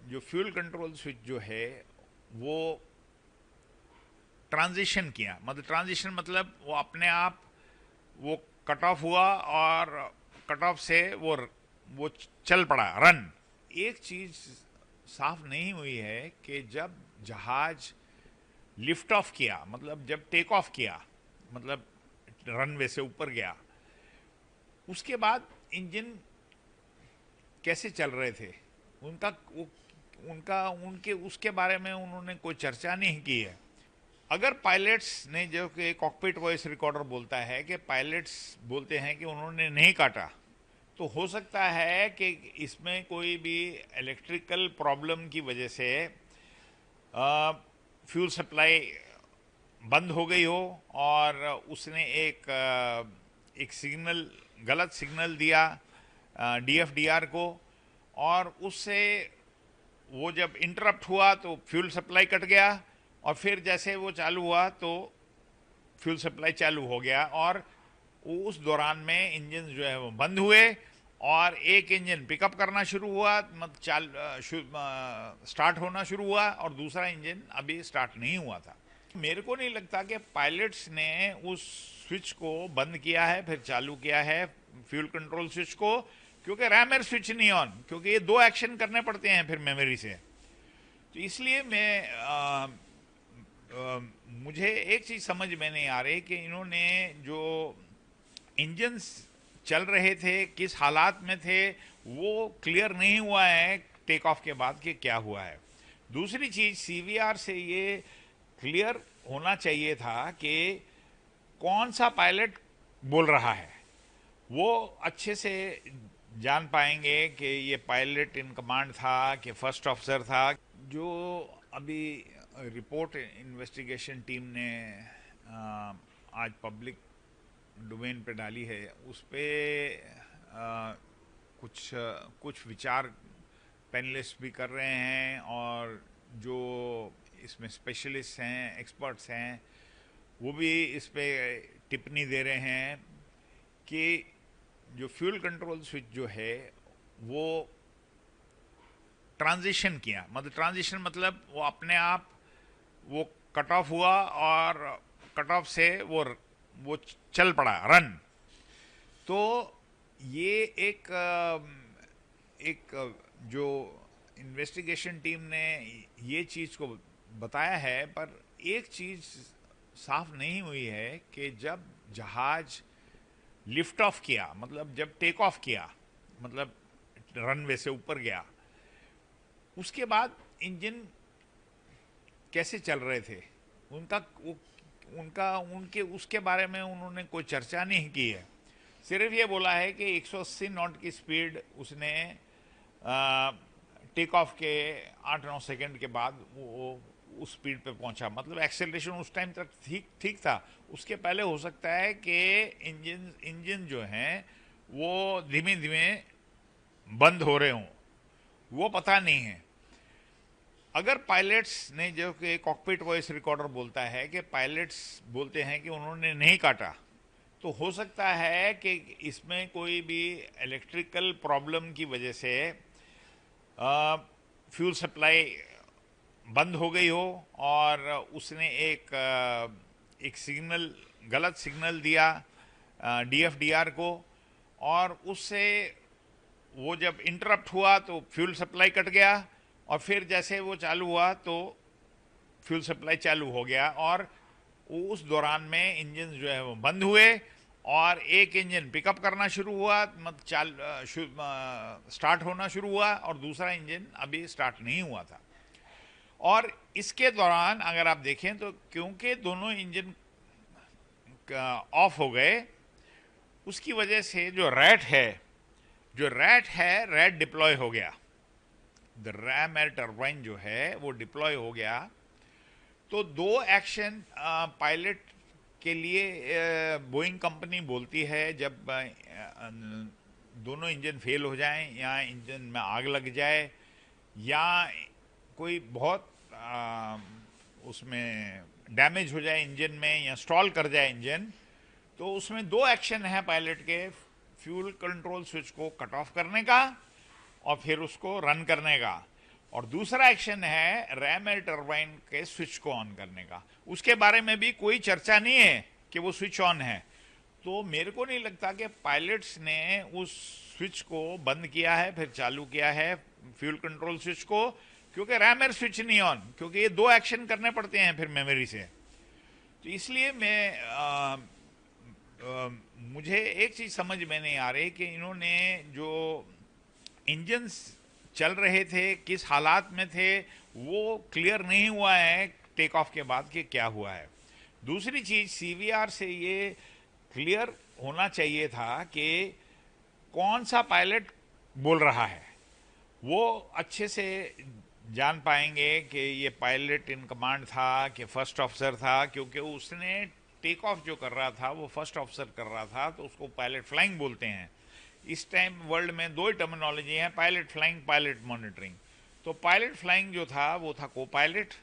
जो fuel control switch जो है वो ट्रांजिशन किया, मतलब ट्रांजिशन मतलब वो अपने आप वो कट ऑफ हुआ और कट ऑफ से वो चल पड़ा रन। एक चीज साफ नहीं हुई है कि जब जहाज लिफ्ट ऑफ किया, मतलब जब टेक ऑफ किया, मतलब रनवे से ऊपर गया, उसके बाद इंजन कैसे चल रहे थे, उनका उनका उनके उसके बारे में उन्होंने कोई चर्चा नहीं की है। अगर पायलट्स ने, जो कि कॉकपिट वॉइस रिकॉर्डर बोलता है कि पायलट्स बोलते हैं कि उन्होंने नहीं काटा, तो हो सकता है कि इसमें कोई भी इलेक्ट्रिकल प्रॉब्लम की वजह से फ्यूल सप्लाई बंद हो गई हो और उसने एक सिग्नल, गलत सिग्नल दिया डीएफडीआर को, और उससे वो जब इंटरप्ट हुआ तो फ्यूल सप्लाई कट गया, और फिर जैसे वो चालू हुआ तो फ्यूल सप्लाई चालू हो गया, और उस दौरान में इंजन जो है वो बंद हुए और एक इंजन पिकअप करना शुरू हुआ, मतलब स्टार्ट होना शुरू हुआ, और दूसरा इंजन अभी स्टार्ट नहीं हुआ था। मेरे को नहीं लगता कि पायलट्स ने उस स्विच को बंद किया है फिर चालू किया है, फ्यूल कंट्रोल स्विच को, क्योंकि रैमर स्विच नहीं ऑन, क्योंकि ये दो एक्शन करने पड़ते हैं फिर मेमोरी से। तो इसलिए मुझे एक चीज समझ में नहीं आ रही कि इन्होंने जो इंजन्स चल रहे थे किस हालात में थे, वो क्लियर नहीं हुआ है टेक ऑफ के बाद कि क्या हुआ है। दूसरी चीज, सीवीआर से ये क्लियर होना चाहिए था कि कौन सा पायलट बोल रहा है, वो अच्छे से जान पाएंगे कि ये पायलट इन कमांड था कि फर्स्ट ऑफिसर था। जो अभी रिपोर्ट इन्वेस्टिगेशन टीम ने आज पब्लिक डोमेन पे डाली है, उस पे कुछ कुछ विचार पैनलिस्ट भी कर रहे हैं, और जो इसमें स्पेशलिस्ट हैं, एक्सपर्ट्स हैं, वो भी इस पे टिप्पणी दे रहे हैं कि जो फ्यूल कंट्रोल स्विच जो है वो ट्रांजिशन किया, मतलब ट्रांजिशन मतलब वो अपने आप वो कट ऑफ हुआ और कट ऑफ से वो चल पड़ा रन। तो ये एक जो इन्वेस्टिगेशन टीम ने ये चीज़ को बताया है, पर एक चीज़ साफ नहीं हुई है कि जब जहाज लिफ्ट ऑफ किया, मतलब जब टेक ऑफ किया, मतलब रनवे से ऊपर गया, उसके बाद इंजन कैसे चल रहे थे, उनका उनका उनके उसके बारे में उन्होंने कोई चर्चा नहीं की है। सिर्फ ये बोला है कि 180 नॉट की स्पीड उसने टेक ऑफ के 8-9 सेकंड के बाद वो उस स्पीड पे पहुंचा, मतलब एक्सेलरेशन उस टाइम तक ठीक ठीक था। उसके पहले हो सकता है कि इंजन इंजन जो हैं वो धीमे धीमे बंद हो रहे हों, वो पता नहीं है। अगर पायलट्स ने, जो कि कॉकपिट वॉइस रिकॉर्डर बोलता है कि पायलट्स बोलते हैं कि उन्होंने नहीं काटा, तो हो सकता है कि इसमें कोई भी इलेक्ट्रिकल प्रॉब्लम की वजह से फ्यूल सप्लाई बंद हो गई हो, और उसने एक सिग्नल, गलत सिग्नल दिया डीएफडीआर को, और उससे वो जब इंटरप्ट हुआ तो फ्यूल सप्लाई कट गया, और फिर जैसे वो चालू हुआ तो फ्यूल सप्लाई चालू हो गया, और उस दौरान में इंजन जो है वो बंद हुए और एक इंजन पिकअप करना शुरू हुआ, स्टार्ट होना शुरू हुआ, और दूसरा इंजन अभी स्टार्ट नहीं हुआ था। और इसके दौरान अगर आप देखें तो क्योंकि दोनों इंजन ऑफ हो गए, उसकी वजह से जो रैट डिप्लॉय हो गया, द रैम एयर टर्बाइन जो है वो डिप्लॉय हो गया। तो दो एक्शन पायलट के लिए बोइंग कंपनी बोलती है, जब दोनों इंजन फेल हो जाएं, या इंजन में आग लग जाए, या कोई बहुत उसमें डैमेज हो जाए इंजन में, या स्टॉल कर जाए इंजन, तो उसमें दो एक्शन है पायलट के, फ्यूल कंट्रोल स्विच को कट ऑफ करने का और फिर उसको रन करने का। और दूसरा एक्शन है रैम एयर टरबाइन के स्विच को ऑन करने का। उसके बारे में भी कोई चर्चा नहीं है कि वो स्विच ऑन है। तो मेरे को नहीं लगता कि पायलट्स ने उस स्विच को बंद किया है फिर चालू किया है, फ्यूल कंट्रोल स्विच को, क्योंकि रैम एयर स्विच नहीं ऑन, क्योंकि ये दो एक्शन करने पड़ते हैं फिर मेमोरी से। तो इसलिए मुझे एक चीज समझ में नहीं आ रही कि इन्होंने जो इंजन्स चल रहे थे किस हालात में थे वो क्लियर नहीं हुआ है टेक ऑफ के बाद कि क्या हुआ है। दूसरी चीज सीवीआर से ये क्लियर होना चाहिए था कि कौन सा पायलट बोल रहा है, वो अच्छे से जान पाएंगे कि ये पायलट इन कमांड था कि फर्स्ट ऑफिसर था, क्योंकि उसने टेक ऑफ जो कर रहा था वो फर्स्ट ऑफिसर कर रहा था, तो उसको पायलट फ्लाइंग बोलते हैं। इस टाइम वर्ल्ड में दो ही टर्मिनोलॉजी है, पायलट फ्लाइंग, पायलट मॉनिटरिंग। तो पायलट फ्लाइंग जो था वो था को पायलट,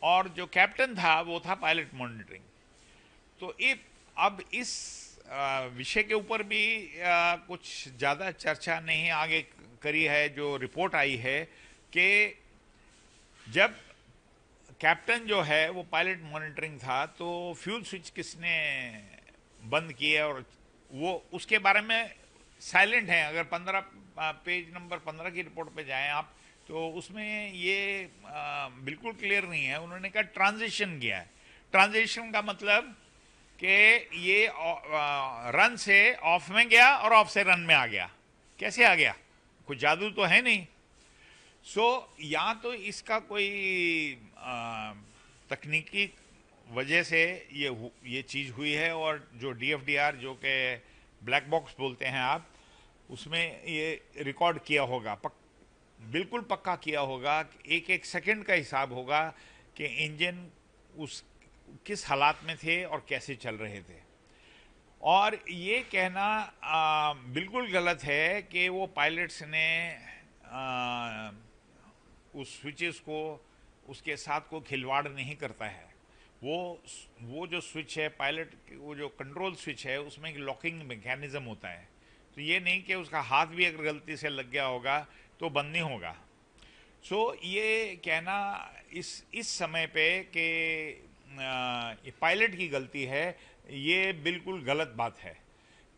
और जो कैप्टन था वो था पायलट मॉनिटरिंग। तो अब इस विषय के ऊपर भी कुछ ज़्यादा चर्चा नहीं आगे करी है। जो रिपोर्ट आई है कि जब कैप्टन जो है वो पायलट मॉनिटरिंग था तो फ्यूल स्विच किसने बंद किए, और वो उसके बारे में साइलेंट है। अगर 15 पेज नंबर 15 की रिपोर्ट पे जाएं आप तो उसमें ये बिल्कुल क्लियर नहीं है। उन्होंने कहा ट्रांजिशन किया है। ट्रांजिशन का मतलब कि ये रन से ऑफ में गया और ऑफ से रन में आ गया। कैसे आ गया? कुछ जादू तो है नहीं। या तो इसका कोई तकनीकी वजह से ये चीज़ हुई है, और जो डीएफडीआर जो कि ब्लैक बॉक्स बोलते हैं आप, उसमें ये रिकॉर्ड किया होगा, बिल्कुल पक्का किया होगा, एक एक सेकंड का हिसाब होगा कि इंजन उस किस हालात में थे और कैसे चल रहे थे। और ये कहना बिल्कुल गलत है कि वो पायलट्स ने उस स्विचेस को उसके साथ को खिलवाड़ नहीं करता है। वो जो स्विच है पायलट, वो जो कंट्रोल स्विच है उसमें एक लॉकिंग मैकेनिज्म होता है। तो ये नहीं कि उसका हाथ भी अगर गलती से लग गया होगा तो बंद नहीं होगा। ये कहना इस समय पे कि ये पायलट की गलती है, ये बिल्कुल गलत बात है,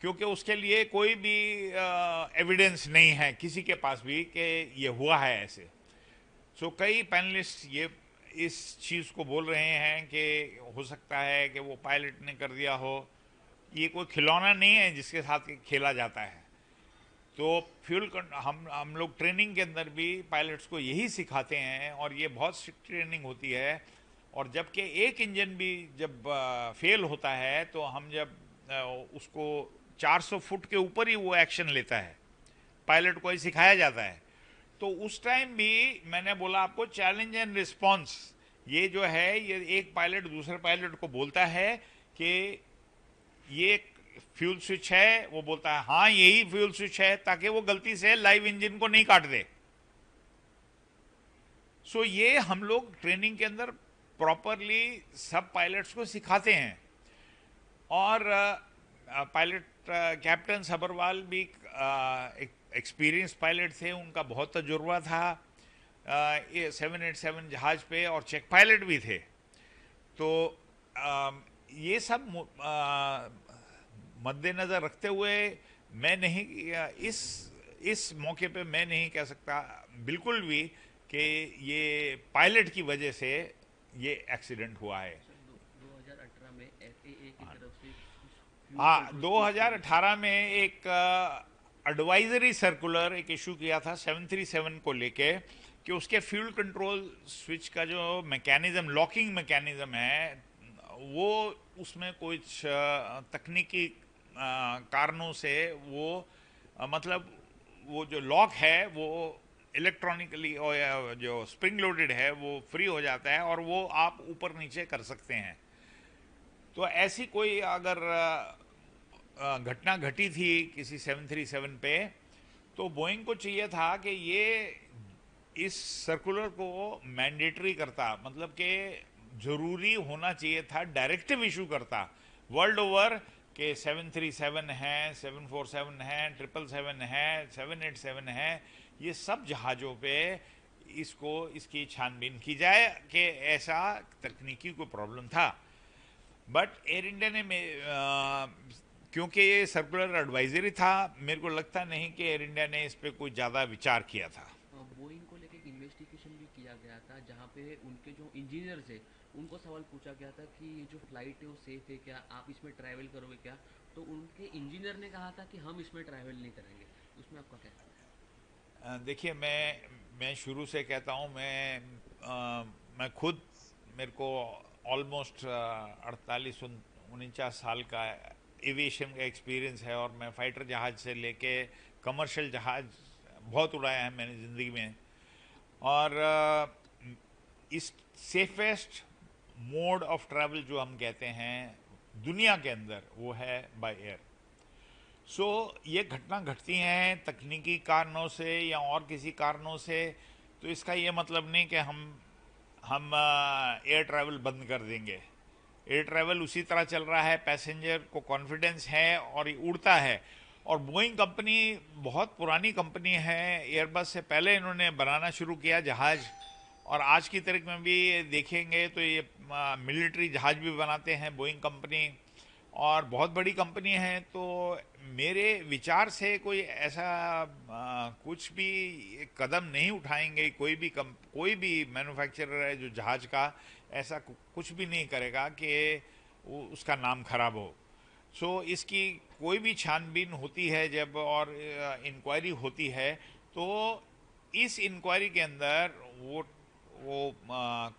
क्योंकि उसके लिए कोई भी एविडेंस नहीं है किसी के पास भी कि ये हुआ है ऐसे। कई पैनलिस्ट ये इस चीज़ को बोल रहे हैं कि हो सकता है कि वो पायलट ने कर दिया हो। ये कोई खिलौना नहीं है जिसके साथ खेला जाता है। तो हम लोग ट्रेनिंग के अंदर भी पायलट्स को यही सिखाते हैं, और ये बहुत स्ट्रिक्ट ट्रेनिंग होती है। और जबकि एक इंजन भी जब फेल होता है तो हम जब उसको 400 फुट के ऊपर ही वो एक्शन लेता है, पायलट को ही सिखाया जाता है। तो उस टाइम भी मैंने बोला आपको चैलेंज एंड रिस्पॉन्स, ये जो है ये एक पायलट दूसरे पायलट को बोलता है कि ये फ्यूल स्विच है, वो बोलता है हाँ यही फ्यूल स्विच है, ताकि वो गलती से लाइव इंजन को नहीं काट दे। ये हम लोग ट्रेनिंग के अंदर प्रॉपरली सब पायलट्स को सिखाते हैं। और पायलट कैप्टन सबरवाल भी एक एक्सपीरियंस पायलट थे, उनका बहुत तजुर्बा था ये 787 जहाज पे, और चेक पायलट भी थे। तो ये सब मद्देनज़र रखते हुए मैं नहीं इस मौके पे मैं नहीं कह सकता बिल्कुल भी कि ये पायलट की वजह से ये एक्सीडेंट हुआ है। 2018 में FAA की तरफ से 2018 में एक एडवाइजरी सर्कुलर एक इशू किया था 737 को लेके कि उसके फ्यूल कंट्रोल स्विच का जो मैकेनिज्म, लॉकिंग मैकेनिज्म है, वो उसमें कुछ तकनीकी कारणों से वो मतलब वो जो लॉक है वो इलेक्ट्रॉनिकली और जो स्प्रिंग लोडेड है वो फ्री हो जाता है और वो आप ऊपर नीचे कर सकते हैं। तो ऐसी कोई अगर घटना घटी थी किसी 737 पे, तो बोइंग को चाहिए था कि ये इस सर्कुलर को मैंडेटरी करता, मतलब कि जरूरी होना चाहिए था, डायरेक्टिव इशू करता वर्ल्ड ओवर के 737 हैं, 747 हैं, 777 हैं, 787 हैं, ये सब जहाज़ों पे इसको इसकी छानबीन की जाए कि ऐसा तकनीकी कोई प्रॉब्लम था। बट एयर इंडिया ने क्योंकि ये सर्कुलर एडवाइजरी था, मेरे को लगता नहीं कि एयर इंडिया ने इस पर कोई ज़्यादा विचार किया था। बोइंग को लेके एक इन्वेस्टिगेशन भी किया गया था, जहाँ पे उनके जो इंजीनियर्स है उनको सवाल पूछा गया था कि ये जो फ्लाइट है वो सेफ है क्या, आप इसमें ट्रैवल करोगे क्या। तो उनके इंजीनियर ने कहा था कि हम इसमें ट्रैवल नहीं करेंगे। उसमें आपका क्या कहना देखिए, मैं शुरू से कहता हूँ, मैं खुद, मेरे को ऑलमोस्ट 48-49 साल का एविएशन का एक्सपीरियंस है, और मैं फाइटर जहाज़ से लेके कमर्शियल जहाज़ बहुत उड़ाया है मैंने ज़िंदगी में। और इस सेफेस्ट मोड ऑफ ट्रैवल जो हम कहते हैं दुनिया के अंदर, वो है बाय एयर। सो ये घटना घटती हैं तकनीकी कारणों से या और किसी कारणों से, तो इसका ये मतलब नहीं कि हम एयर ट्रैवल बंद कर देंगे। एयर ट्रैवल उसी तरह चल रहा है, पैसेंजर को कॉन्फिडेंस है और ये उड़ता है। और बोइंग कंपनी बहुत पुरानी कंपनी है, एयरबस से पहले इन्होंने बनाना शुरू किया जहाज़। और आज की तारीख में भी देखेंगे तो ये मिलिट्री जहाज़ भी बनाते हैं बोइंग कंपनी, और बहुत बड़ी कंपनी है। तो मेरे विचार से कोई ऐसा कुछ भी कदम नहीं उठाएंगे, कोई भी मैन्युफैक्चरर है जो जहाज का, ऐसा कुछ भी नहीं करेगा कि उसका नाम खराब हो। सो इसकी कोई भी छानबीन होती है जब, और इंक्वायरी होती है, तो इस इंक्वायरी के अंदर वो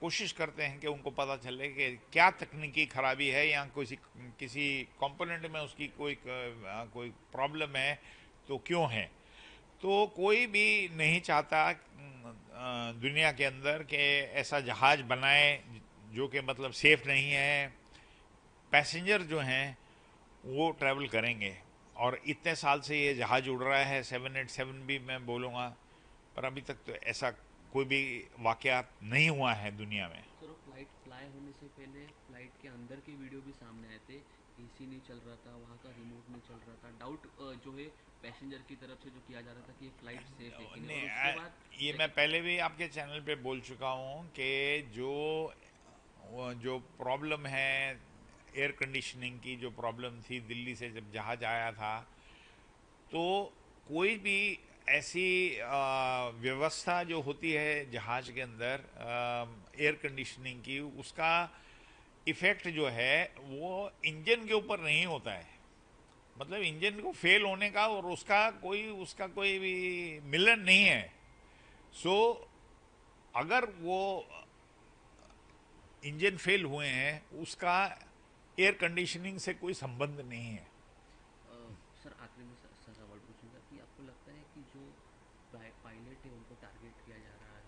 कोशिश करते हैं कि उनको पता चले कि क्या तकनीकी खराबी है या किसी किसी कंपोनेंट में उसकी कोई प्रॉब्लम है तो क्यों है। तो कोई भी नहीं चाहता दुनिया के अंदर कि ऐसा जहाज़ बनाए जो कि मतलब सेफ नहीं है, पैसेंजर जो हैं वो ट्रैवल करेंगे। और इतने साल से ये जहाज़ उड़ रहा है, 787 भी मैं बोलूँगा, पर अभी तक तो ऐसा कोई भी वाकया नहीं हुआ है दुनिया में। है सर? फ्लाइट फ्लाई होने से पहले फ्लाइट के अंदर के वीडियो भी सामने आए थे, एसी नहीं चल रहा था, वहाँ का रिमोट नहीं चल रहा था। डाउट जो है पैसेंजर की तरफ से जो किया जा रहा था कि ये फ्लाइट सेफ है कि नहीं, नहीं, और उसके बाद ये मैं पहले भी आपके चैनल पे बोल चुका हूँ कि जो प्रॉब्लम है एयर कंडीशनिंग की, जो प्रॉब्लम थी दिल्ली से जब जहाज आया था, तो कोई भी ऐसी व्यवस्था जो होती है जहाज के अंदर एयर कंडीशनिंग की, उसका इफेक्ट जो है वो इंजन के ऊपर नहीं होता है। मतलब इंजन को फेल होने का और उसका कोई भी मिलन नहीं है। सो अगर वो इंजन फेल हुए हैं, उसका एयर कंडीशनिंग से कोई संबंध नहीं है। सर आखिरी में सवाल पूछूंगा कि आपको लगता है कि जो पायलट है उनको टारगेट किया जा रहा है?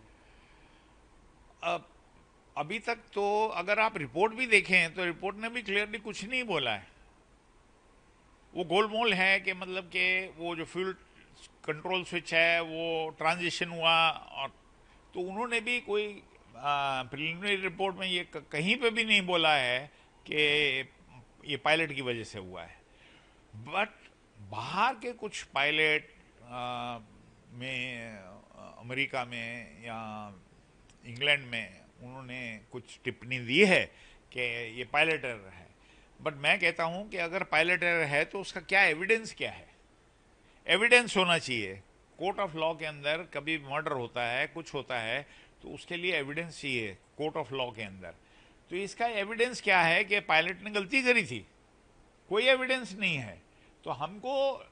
अब अभी तक तो अगर आप रिपोर्ट भी देखें तो रिपोर्ट ने भी क्लियरली कुछ नहीं बोला है। वो गोलमोल है कि मतलब कि वो जो फ्यूल कंट्रोल स्विच है वो ट्रांजिशन हुआ, और तो उन्होंने भी कोई प्रिलिमिनरी रिपोर्ट में ये कहीं पे भी नहीं बोला है कि ये पायलट की वजह से हुआ है। बट बाहर के कुछ पायलट में अमेरिका में या इंग्लैंड में उन्होंने कुछ टिप्पणी दी है कि ये पायलट एरर है। बट मैं कहता हूं कि अगर पायलट एरर है तो उसका क्या एविडेंस क्या है। एविडेंस होना चाहिए। कोर्ट ऑफ लॉ के अंदर कभी मर्डर होता है, कुछ होता है, तो उसके लिए एविडेंस चाहिए कोर्ट ऑफ लॉ के अंदर। तो इसका एविडेंस क्या है कि पायलट ने गलती करी थी? कोई एविडेंस नहीं है। तो हमको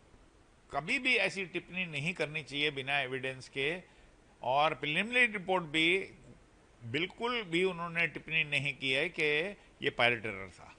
कभी भी ऐसी टिप्पणी नहीं करनी चाहिए बिना एविडेंस के। और प्रिलिमिनरी रिपोर्ट भी बिल्कुल भी उन्होंने टिप्पणी नहीं की है कि ये पायलट एरर था।